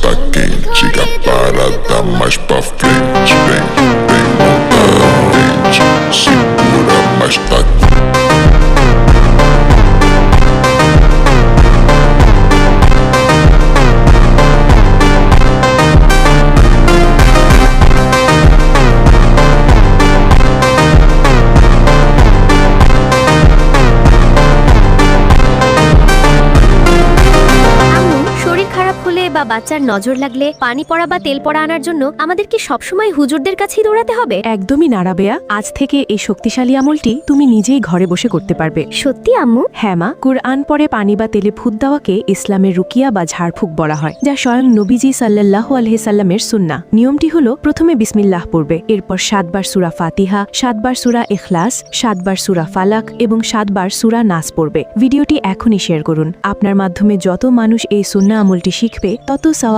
tá quente, a parada mais pra frente. Vem, vem montante, segura, mas tá বা বাচ্চার নজর লাগলে পানি পড়া বা তেল পড়া আনার জন্য আমাদের কি সবসময় হুজুরদের কাছেই দৌড়াতে হবে? একদমই না রাবেয়া, আজ থেকে এই শক্তিশালী আমলটি তুমি নিজেই ঘরে বসে করতে পারবে। সত্যি আম্মু? হ্যাঁ মা, কুরআন পরে পানি বা তেলে ফুৎ দেওয়াকে ইসলামের রুকিয়া বা ঝাড়ফুঁক বলা হয়, যা স্বয়ং নবীজি সাল্লাল্লাহু আলাইহি সাল্লামের সুন্নাহ। নিয়মটি হলো প্রথমে বিসমিল্লাহ পড়বে, এরপর 7 বার সূরা ফাতিহা, 7 বার সূরা ইখলাস, 7 বার সূরা ফালাক এবং 7 বার সূরা নাস পড়বে। ভিডিওটি এখনই শেয়ার করুন। আপনার মাধ্যমে যত মানুষ এই সুন্নাহ আমলটি শিখবে তত সওয়াব